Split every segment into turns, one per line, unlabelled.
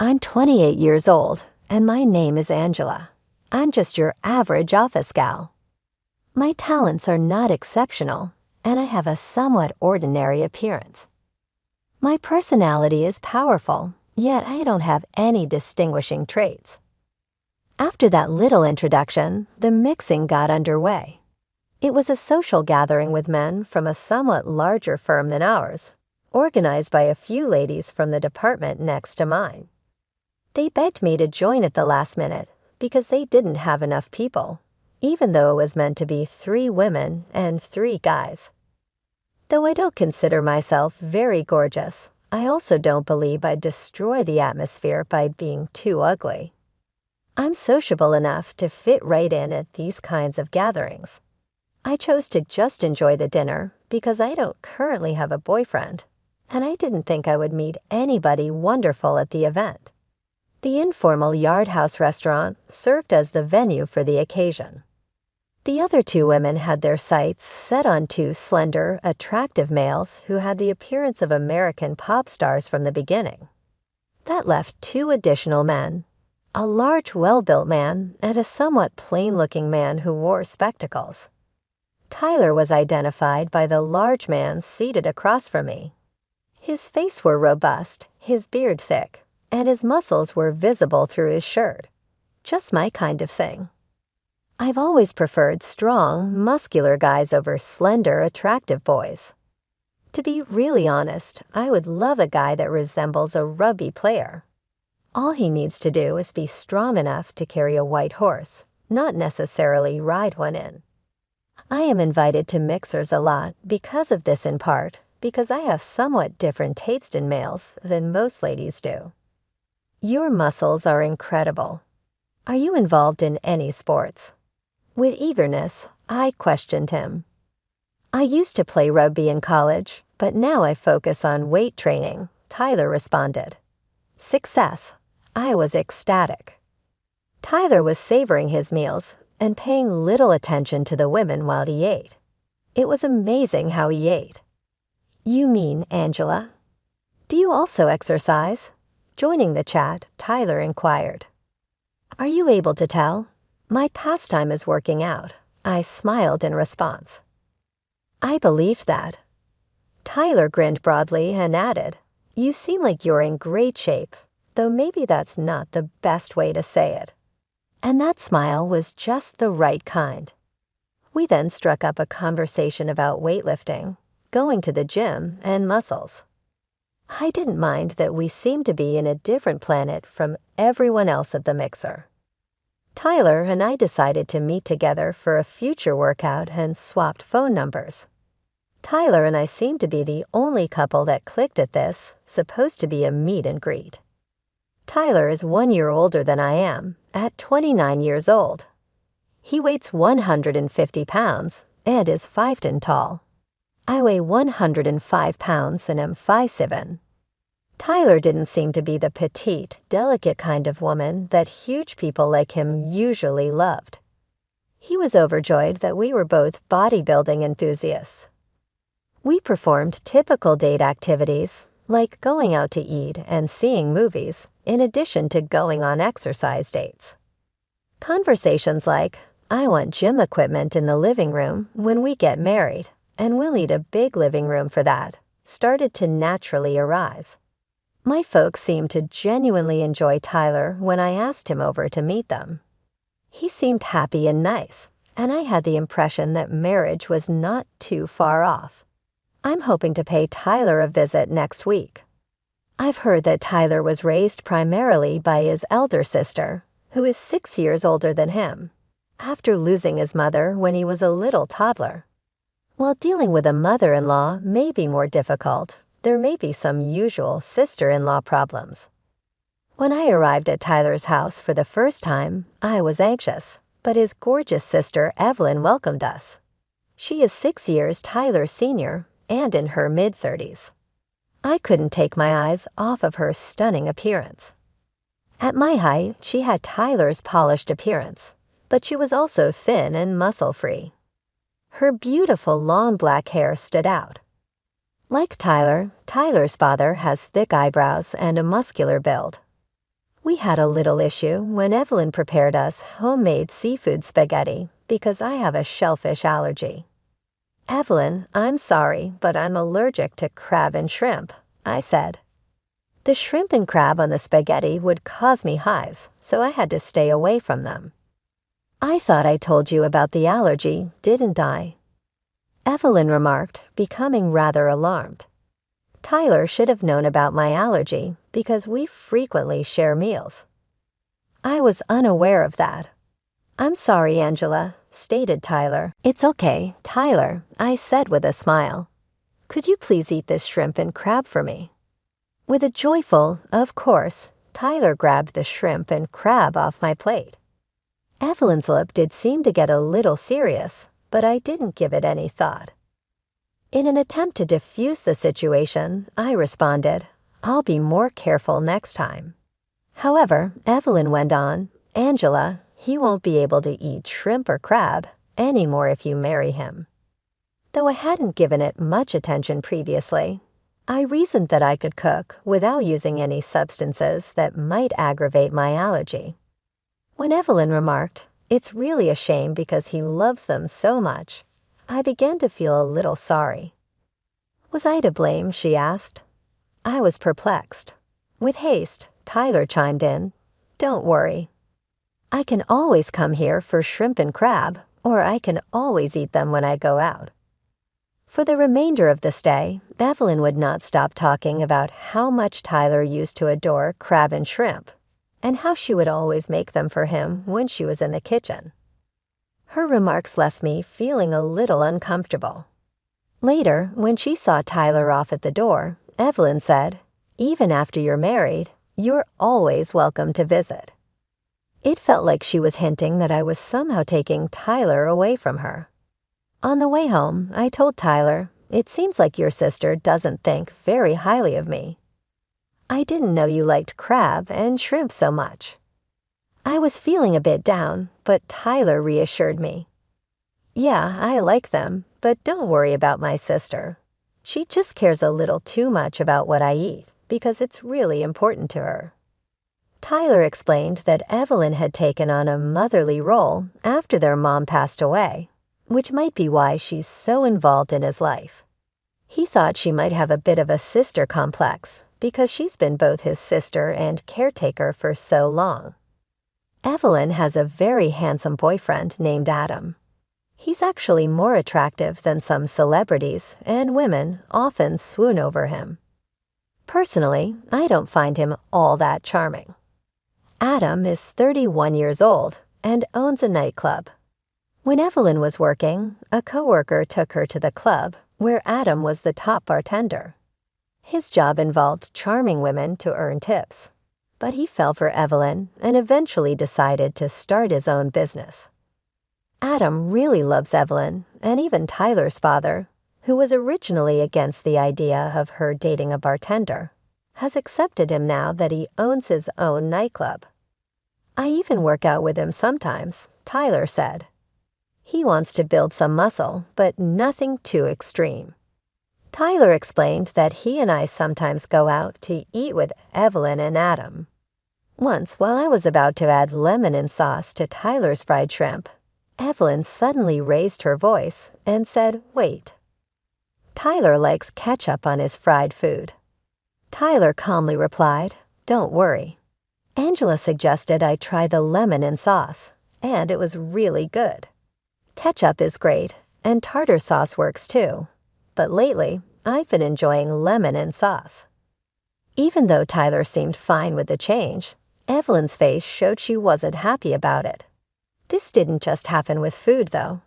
I'm 28 years old, and my name is Angela. I'm just your average office gal. My talents are not exceptional, and I have a somewhat ordinary appearance. My personality is powerful, yet I don't have any distinguishing traits. After that little introduction, the mixing got underway. It was a social gathering with men from a somewhat larger firm than ours, organized by a few ladies from the department next to mine. They begged me to join at the last minute because they didn't have enough people, even though it was meant to be 3 women and 3 guys. Though I don't consider myself very gorgeous, I also don't believe I'd destroy the atmosphere by being too ugly. I'm sociable enough to fit right in at these kinds of gatherings. I chose to just enjoy the dinner because I don't currently have a boyfriend, and I didn't think I would meet anybody wonderful at the event. The informal Yard House restaurant served as the venue for the occasion. The other 2 women had their sights set on 2 slender, attractive males who had the appearance of American pop stars from the beginning. That left 2 additional men, a large, well-built man and a somewhat plain-looking man who wore spectacles. Tyler was identified by the large man seated across from me. His face were robust, his beard thick, and his muscles were visible through his shirt. Just my kind of thing. I've always preferred strong, muscular guys over slender, attractive boys. To be really honest, I would love a guy that resembles a rugby player. All he needs to do is be strong enough to carry a white horse, not necessarily ride one in. I am invited to mixers a lot because of this, in part because I have somewhat different taste in males than most ladies do. Your muscles are incredible. Are you involved in any sports? With eagerness, I questioned him. I used to play rugby in college, but now I focus on weight training, Tyler responded. Success. I was ecstatic. Tyler was savoring his meals and paying little attention to the women while he ate. It was amazing how he ate. You mean, Angela? Do you also exercise? Joining the chat, Tyler inquired. Are you able to tell? My pastime is working out. I smiled in response. I believed that. Tyler grinned broadly and added, You seem like you're in great shape, though maybe that's not the best way to say it. And that smile was just the right kind. We then struck up a conversation about weightlifting, going to the gym, and muscles. I didn't mind that we seemed to be in a different planet from everyone else at the mixer. Tyler and I decided to meet together for a future workout and swapped phone numbers. Tyler and I seemed to be the only couple that clicked at this, supposed to be a meet and greet. Tyler is 1 year older than I am, at 29 years old. He weighs 150 pounds and is 5'10" tall. I weigh 105 pounds and am 5'7". Tyler didn't seem to be the petite, delicate kind of woman that huge people like him usually loved. He was overjoyed that we were both bodybuilding enthusiasts. We performed typical date activities, like going out to eat and seeing movies, in addition to going on exercise dates. Conversations like, I want gym equipment in the living room when we get married, and we'll need a big living room for that, started to naturally arise. My folks seemed to genuinely enjoy Tyler when I asked him over to meet them. He seemed happy and nice, and I had the impression that marriage was not too far off. I'm hoping to pay Tyler a visit next week. I've heard that Tyler was raised primarily by his elder sister, who is 6 years older than him, after losing his mother when he was a little toddler. While dealing with a mother-in-law may be more difficult, there may be some usual sister-in-law problems. When I arrived at Tyler's house for the first time, I was anxious, but his gorgeous sister Evelyn welcomed us. She is 6 years Tyler's senior and in her mid-30s. I couldn't take my eyes off of her stunning appearance. At my height, she had Tyler's polished appearance, but she was also thin and muscle-free. Her beautiful long black hair stood out. Like Tyler, Tyler's father has thick eyebrows and a muscular build. We had a little issue when Evelyn prepared us homemade seafood spaghetti because I have a shellfish allergy. "Evelyn, I'm sorry, but I'm allergic to crab and shrimp," I said. The shrimp and crab on the spaghetti would cause me hives, so I had to stay away from them. "I thought I told you about the allergy, didn't I?" Evelyn remarked, becoming rather alarmed. Tyler should have known about my allergy because we frequently share meals. I was unaware of that. "I'm sorry, Angela," stated Tyler. "It's okay, Tyler," I said with a smile. "Could you please eat this shrimp and crab for me?" With a joyful, "Of course," Tyler grabbed the shrimp and crab off my plate. Evelyn's lip did seem to get a little serious, but I didn't give it any thought. In an attempt to diffuse the situation, I responded, "I'll be more careful next time." However, Evelyn went on, "Angela, he won't be able to eat shrimp or crab anymore if you marry him." Though I hadn't given it much attention previously, I reasoned that I could cook without using any substances that might aggravate my allergy. When Evelyn remarked, "It's really a shame because he loves them so much," I began to feel a little sorry. Was I to blame, she asked. I was perplexed. With haste, Tyler chimed in, "Don't worry. I can always come here for shrimp and crab, or I can always eat them when I go out." For the remainder of the stay, Evelyn would not stop talking about how much Tyler used to adore crab and shrimp, and how she would always make them for him when she was in the kitchen. Her remarks left me feeling a little uncomfortable. Later, when she saw Tyler off at the door, Evelyn said, "Even after you're married, you're always welcome to visit." It felt like she was hinting that I was somehow taking Tyler away from her. On the way home, I told Tyler, "It seems like your sister doesn't think very highly of me. I didn't know you liked crab and shrimp so much." I was feeling a bit down, but Tyler reassured me. "Yeah, I like them, but don't worry about my sister. She just cares a little too much about what I eat because it's really important to her." Tyler explained that Evelyn had taken on a motherly role after their mom passed away, which might be why she's so involved in his life. He thought she might have a bit of a sister complex because she's been both his sister and caretaker for so long. Evelyn has a very handsome boyfriend named Adam. He's actually more attractive than some celebrities, and women often swoon over him. Personally, I don't find him all that charming. Adam is 31 years old and owns a nightclub. When Evelyn was working, a coworker took her to the club where Adam was the top bartender. His job involved charming women to earn tips, but he fell for Evelyn and eventually decided to start his own business. Adam really loves Evelyn, and even Tyler's father, who was originally against the idea of her dating a bartender, has accepted him now that he owns his own nightclub. "I even work out with him sometimes," Tyler said. He wants to build some muscle, but nothing too extreme. Tyler explained that he and I sometimes go out to eat with Evelyn and Adam. Once, while I was about to add lemon and sauce to Tyler's fried shrimp, Evelyn suddenly raised her voice and said, "Wait." Tyler likes ketchup on his fried food. Tyler calmly replied, "Don't worry." Angela suggested I try the lemon and sauce, and it was really good. Ketchup is great, and tartar sauce works too, but lately I've been enjoying lemon and sauce. Even though Tyler seemed fine with the change, Evelyn's face showed she wasn't happy about it. This didn't just happen with food, though.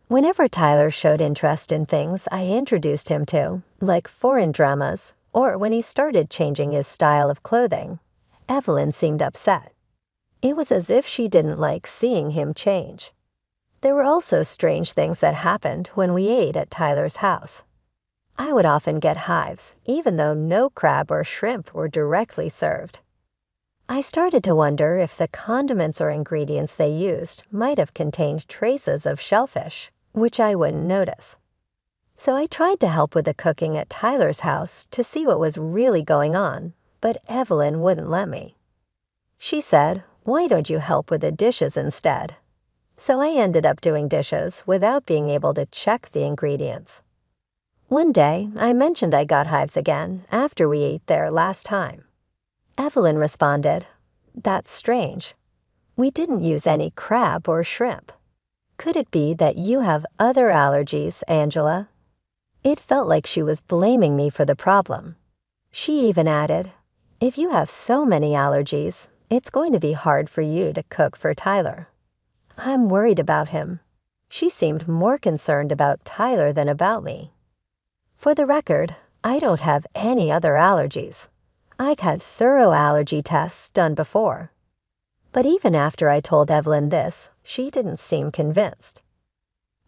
Whenever Tyler showed interest in things I introduced him to, like foreign dramas, or when he started changing his style of clothing, Evelyn seemed upset. It was as if she didn't like seeing him change. There were also strange things that happened when we ate at Tyler's house. I would often get hives, even though no crab or shrimp were directly served. I started to wonder if the condiments or ingredients they used might have contained traces of shellfish, which I wouldn't notice. So I tried to help with the cooking at Tyler's house to see what was really going on, but Evelyn wouldn't let me. She said, "Why don't you help with the dishes instead?" So I ended up doing dishes without being able to check the ingredients. One day, I mentioned I got hives again after we ate there last time. Evelyn responded, "That's strange. We didn't use any crab or shrimp. Could it be that you have other allergies, Angela?" It felt like she was blaming me for the problem. She even added, "If you have so many allergies, it's going to be hard for you to cook for Tyler." I'm worried about him. She seemed more concerned about Tyler than about me. For the record, I don't have any other allergies. I've had thorough allergy tests done before. But even after I told Evelyn this, she didn't seem convinced.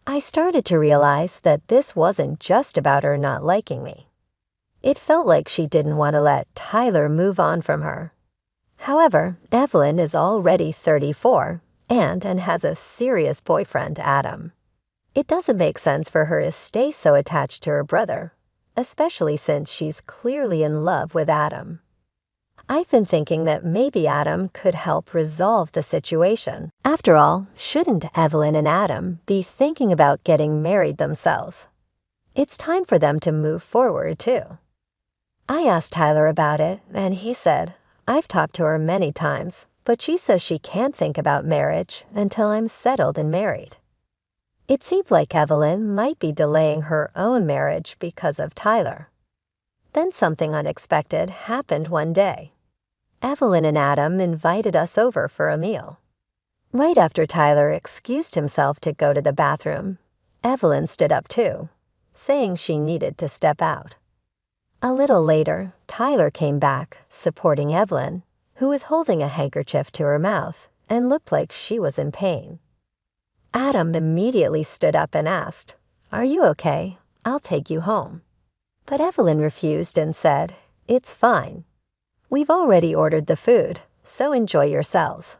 I started to realize that this wasn't just about her not liking me. It felt like she didn't want to let Tyler move on from her. However, Evelyn is already 34 and has a serious boyfriend, Adam. It doesn't make sense for her to stay so attached to her brother, especially since she's clearly in love with Adam. I've been thinking that maybe Adam could help resolve the situation. After all, shouldn't Evelyn and Adam be thinking about getting married themselves? It's time for them to move forward, too. I asked Tyler about it, and he said, "I've talked to her many times, but she says she can't think about marriage until I'm settled and married." It seemed like Evelyn might be delaying her own marriage because of Tyler. Then something unexpected happened one day. Evelyn and Adam invited us over for a meal. Right after Tyler excused himself to go to the bathroom, Evelyn stood up too, saying she needed to step out. A little later, Tyler came back, supporting Evelyn, who was holding a handkerchief to her mouth and looked like she was in pain. Adam immediately stood up and asked, "Are you okay? I'll take you home." But Evelyn refused and said, "It's fine. We've already ordered the food, so enjoy yourselves.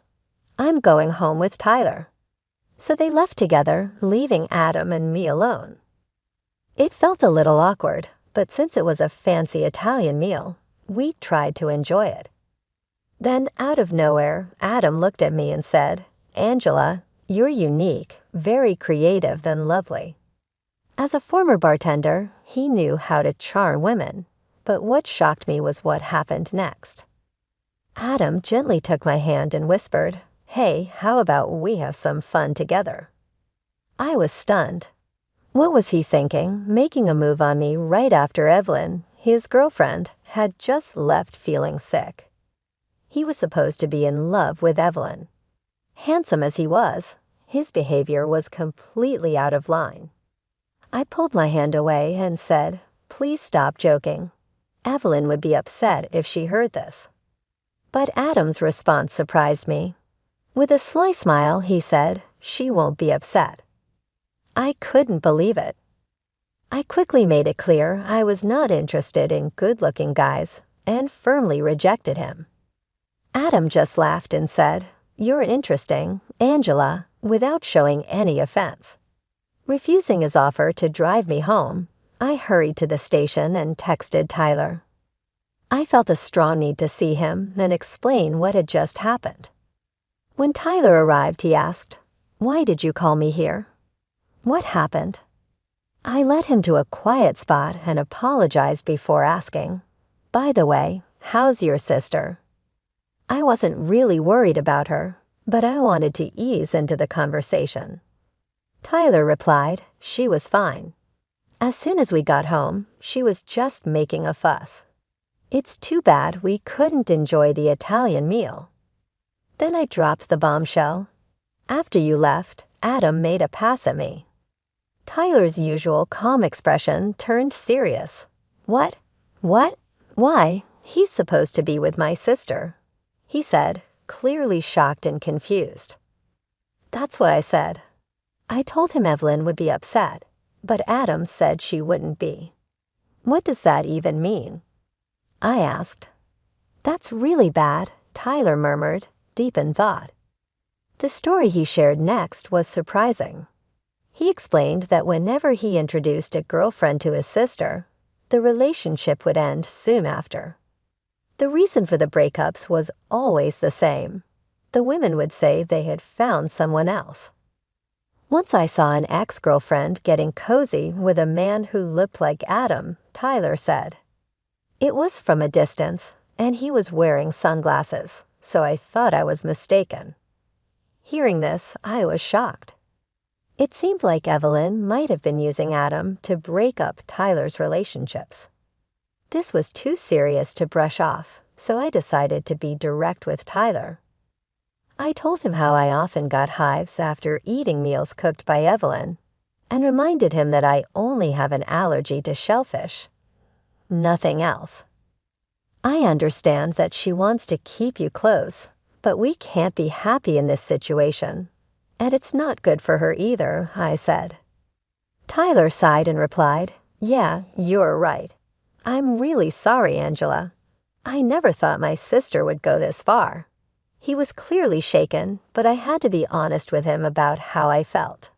I'm going home with Tyler." So they left together, leaving Adam and me alone. It felt a little awkward, but since it was a fancy Italian meal, we tried to enjoy it. Then, out of nowhere, Adam looked at me and said, "Angela, you're unique, very creative and lovely." As a former bartender, he knew how to charm women. But what shocked me was what happened next. Adam gently took my hand and whispered, "Hey, how about we have some fun together?" I was stunned. What was he thinking, making a move on me right after Evelyn, his girlfriend, had just left feeling sick? He was supposed to be in love with Evelyn. Handsome as he was, his behavior was completely out of line. I pulled my hand away and said, "Please stop joking. Evelyn would be upset if she heard this." But Adam's response surprised me. With a sly smile, he said, "She won't be upset." I couldn't believe it. I quickly made it clear I was not interested in good-looking guys and firmly rejected him. Adam just laughed and said, "You're interesting, Angela," without showing any offense. Refusing his offer to drive me home, I hurried to the station and texted Tyler. I felt a strong need to see him and explain what had just happened. When Tyler arrived, he asked, "Why did you call me here? What happened?" I led him to a quiet spot and apologized before asking, "By the way, how's your sister?" I wasn't really worried about her, but I wanted to ease into the conversation. Tyler replied, "She was fine. As soon as we got home, she was just making a fuss. It's too bad we couldn't enjoy the Italian meal." Then I dropped the bombshell. "After you left, Adam made a pass at me." Tyler's usual calm expression turned serious. "What? What? Why? He's supposed to be with my sister," he said, clearly shocked and confused. That's what I said. I told him Evelyn would be upset, but Adam said she wouldn't be. What does that even mean? I asked. "That's really bad," Tyler murmured, deep in thought. The story he shared next was surprising. He explained that whenever he introduced a girlfriend to his sister, the relationship would end soon after. The reason for the breakups was always the same. The women would say they had found someone else. Once I saw an ex-girlfriend getting cozy with a man who looked like Adam, Tyler said. It was from a distance, and he was wearing sunglasses, so I thought I was mistaken. Hearing this, I was shocked. It seemed like Evelyn might have been using Adam to break up Tyler's relationships. This was too serious to brush off, so I decided to be direct with Tyler. I told him how I often got hives after eating meals cooked by Evelyn, and reminded him that I only have an allergy to shellfish. Nothing else. I understand that she wants to keep you close, but we can't be happy in this situation. And it's not good for her either, I said. Tyler sighed and replied, "Yeah, you're right. I'm really sorry, Angela. I never thought my sister would go this far." He was clearly shaken, but I had to be honest with him about how I felt.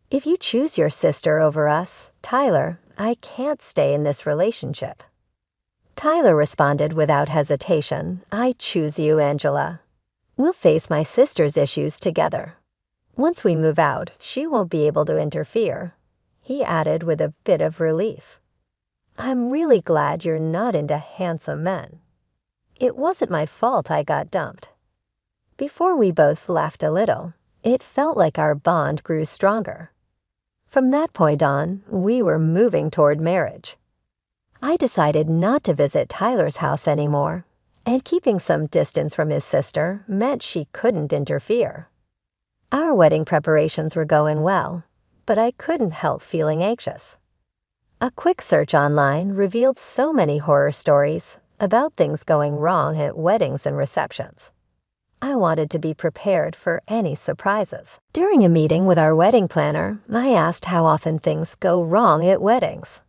If you choose your sister over us, Tyler, I can't stay in this relationship. Tyler responded without hesitation, "I choose you, Angela. We'll face my sister's issues together. Once we move out, she won't be able to interfere," he added with a bit of relief. "I'm really glad you're not into handsome men. It wasn't my fault I got dumped." Before we both laughed a little, it felt like our bond grew stronger. From that point on, we were moving toward marriage. I decided not to visit Tyler's house anymore, and keeping some distance from his sister meant she couldn't interfere. Our wedding preparations were going well, but I couldn't help feeling anxious. A quick search online revealed so many horror stories about things going wrong at weddings and receptions. I wanted to be prepared for any surprises. During a meeting with our wedding planner, I asked how often things go wrong at weddings.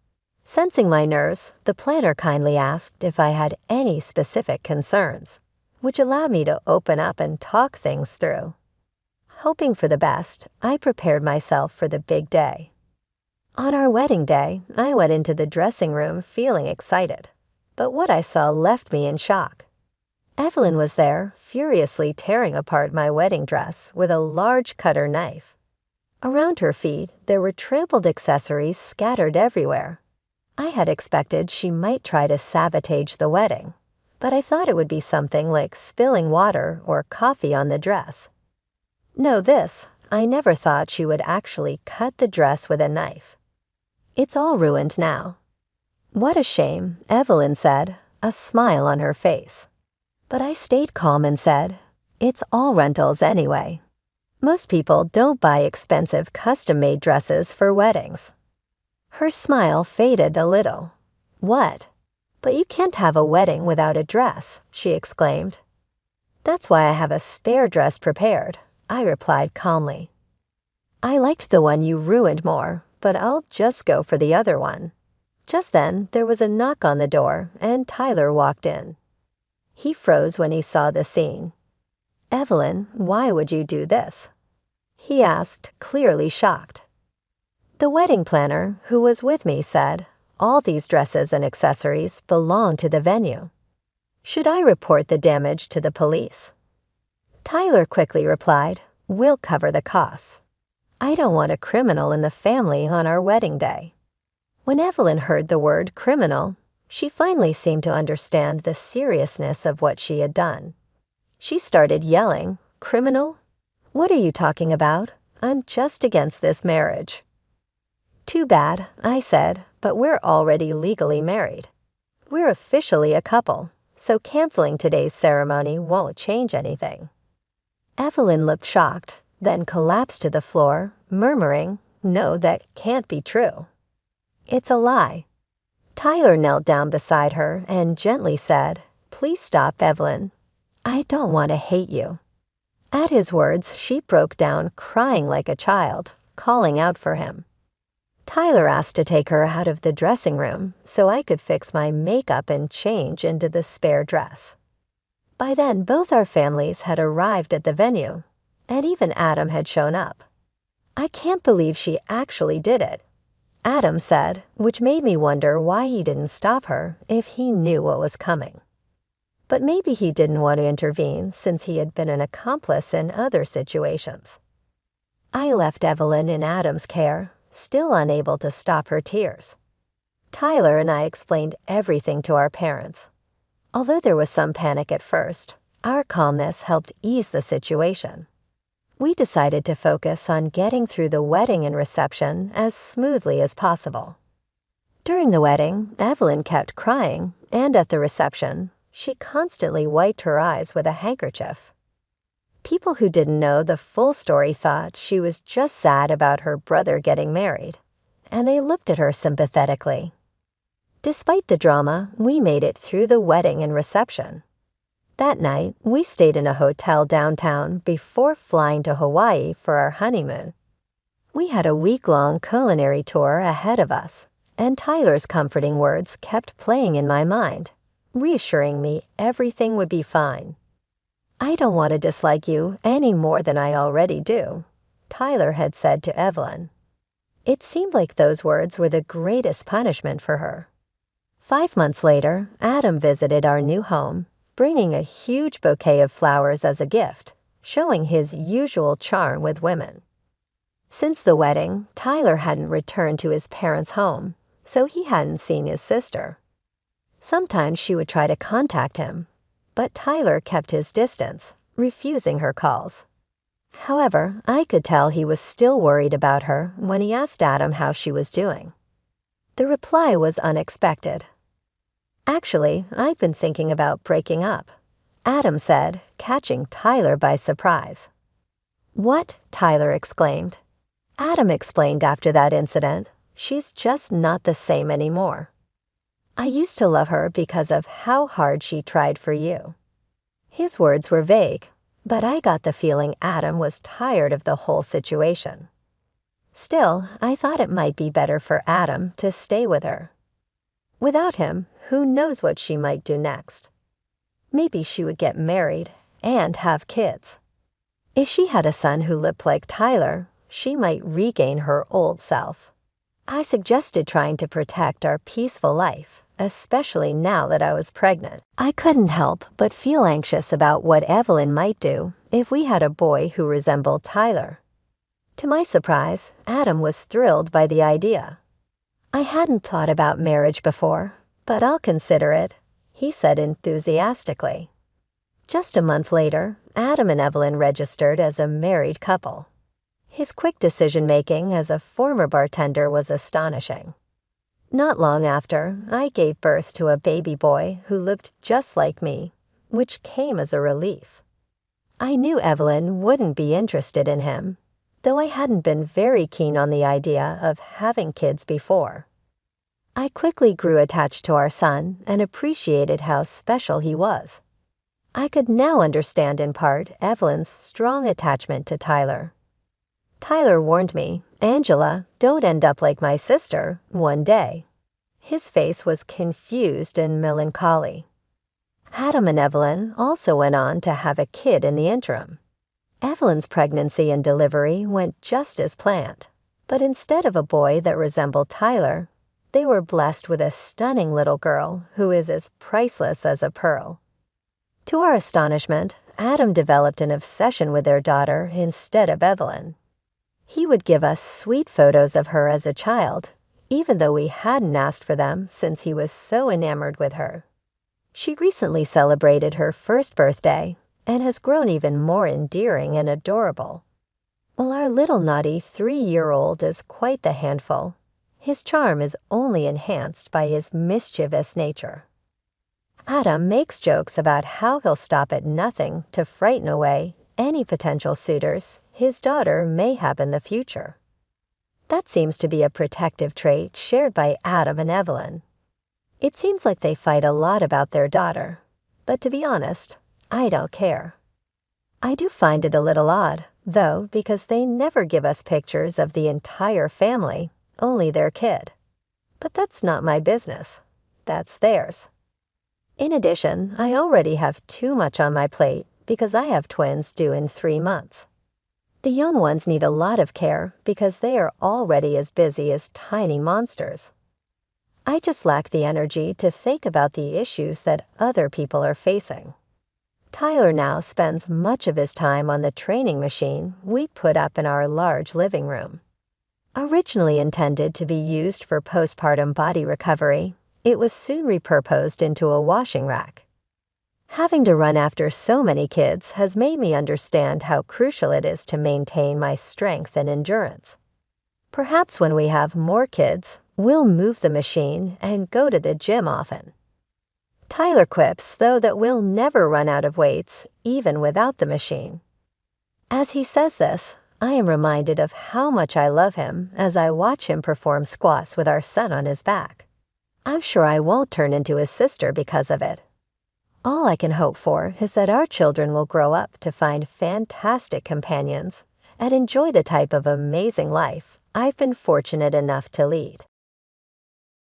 Sensing my nerves, the planner kindly asked if I had any specific concerns, which allowed me to open up and talk things through. Hoping for the best, I prepared myself for the big day. On our wedding day, I went into the dressing room feeling excited, but what I saw left me in shock. Evelyn was there, furiously tearing apart my wedding dress with a large cutter knife. Around her feet, there were trampled accessories scattered everywhere. I had expected she might try to sabotage the wedding, but I thought it would be something like spilling water or coffee on the dress. Know this, I never thought she would actually cut the dress with a knife. It's all ruined now. "What a shame," Evelyn said, a smile on her face. But I stayed calm and said, "It's all rentals anyway. Most people don't buy expensive custom-made dresses for weddings." Her smile faded a little. "What? But you can't have a wedding without a dress," she exclaimed. "That's why I have a spare dress prepared," I replied calmly. "I liked the one you ruined more, but I'll just go for the other one." Just then, there was a knock on the door, and Tyler walked in. He froze when he saw the scene. "Evelyn, why would you do this?" he asked, clearly shocked. The wedding planner, who was with me, said, "All these dresses and accessories belong to the venue. Should I report the damage to the police?" Tyler quickly replied, "We'll cover the costs. I don't want a criminal in the family on our wedding day." When Evelyn heard the word criminal, she finally seemed to understand the seriousness of what she had done. She started yelling, "Criminal? What are you talking about? I'm just against this marriage." "Too bad," I said, "but we're already legally married. We're officially a couple, so canceling today's ceremony won't change anything." Evelyn looked shocked, then collapsed to the floor, murmuring, "No, that can't be true. It's a lie." Tyler knelt down beside her and gently said, "Please stop, Evelyn. I don't want to hate you." At his words, she broke down, crying like a child, calling out for him. Tyler asked to take her out of the dressing room so I could fix my makeup and change into the spare dress. By then, both our families had arrived at the venue, and even Adam had shown up. "I can't believe she actually did it," Adam said, which made me wonder why he didn't stop her if he knew what was coming. But maybe he didn't want to intervene since he had been an accomplice in other situations. I left Evelyn in Adam's care, still unable to stop her tears. Tyler and I explained everything to our parents. Although there was some panic at first, our calmness helped ease the situation. We decided to focus on getting through the wedding and reception as smoothly as possible. During the wedding, Evelyn kept crying, and at the reception, she constantly wiped her eyes with a handkerchief. People who didn't know the full story thought she was just sad about her brother getting married, and they looked at her sympathetically. Despite the drama, we made it through the wedding and reception. That night, we stayed in a hotel downtown before flying to Hawaii for our honeymoon. We had a week-long culinary tour ahead of us, and Tyler's comforting words kept playing in my mind, reassuring me everything would be fine. "I don't want to dislike you any more than I already do," Tyler had said to Evelyn. It seemed like those words were the greatest punishment for her. 5 months later, Adam visited our new home, bringing a huge bouquet of flowers as a gift, showing his usual charm with women. Since the wedding, Tyler hadn't returned to his parents' home, so he hadn't seen his sister. Sometimes she would try to contact him, but Tyler kept his distance, refusing her calls. However, I could tell he was still worried about her when he asked Adam how she was doing. The reply was unexpected. "Actually, I've been thinking about breaking up," Adam said, catching Tyler by surprise. "What?" Tyler exclaimed. Adam explained after that incident, "She's just not the same anymore. I used to love her because of how hard she tried for you." His words were vague, but I got the feeling Adam was tired of the whole situation. Still, I thought it might be better for Adam to stay with her. Without him, who knows what she might do next? Maybe she would get married and have kids. If she had a son who looked like Tyler, she might regain her old self. I suggested trying to protect our peaceful life, especially now that I was pregnant. I couldn't help but feel anxious about what Evelyn might do if we had a boy who resembled Tyler. To my surprise, Adam was thrilled by the idea. "I hadn't thought about marriage before, but I'll consider it," he said enthusiastically. Just a month later, Adam and Evelyn registered as a married couple. His quick decision-making as a former bartender was astonishing. Not long after, I gave birth to a baby boy who looked just like me, which came as a relief. I knew Evelyn wouldn't be interested in him, though I hadn't been very keen on the idea of having kids before. I quickly grew attached to our son and appreciated how special he was. I could now understand in part Evelyn's strong attachment to Tyler. Tyler warned me, "Angela, don't end up like my sister one day." His face was confused and melancholy. Adam and Evelyn also went on to have a kid in the interim. Evelyn's pregnancy and delivery went just as planned, but instead of a boy that resembled Tyler, they were blessed with a stunning little girl who is as priceless as a pearl. To our astonishment, Adam developed an obsession with their daughter instead of Evelyn. He would give us sweet photos of her as a child, even though we hadn't asked for them since he was so enamored with her. She recently celebrated her first birthday and has grown even more endearing and adorable. While our little naughty 3-year-old is quite the handful, his charm is only enhanced by his mischievous nature. Adam makes jokes about how he'll stop at nothing to frighten away any potential suitors his daughter may have in the future. That seems to be a protective trait shared by Adam and Evelyn. It seems like they fight a lot about their daughter, but to be honest, I don't care. I do find it a little odd, though, because they never give us pictures of the entire family, only their kid. But that's not my business. That's theirs. In addition, I already have too much on my plate because I have twins due in 3 months. The young ones need a lot of care because they are already as busy as tiny monsters. I just lack the energy to think about the issues that other people are facing. Tyler now spends much of his time on the training machine we put up in our large living room. Originally intended to be used for postpartum body recovery, it was soon repurposed into a washing rack. Having to run after so many kids has made me understand how crucial it is to maintain my strength and endurance. Perhaps when we have more kids, we'll move the machine and go to the gym often. Tyler quips, though, that we'll never run out of weights, even without the machine. As he says this, I am reminded of how much I love him as I watch him perform squats with our son on his back. I'm sure I won't turn into his sister because of it. All I can hope for is that our children will grow up to find fantastic companions and enjoy the type of amazing life I've been fortunate enough to lead.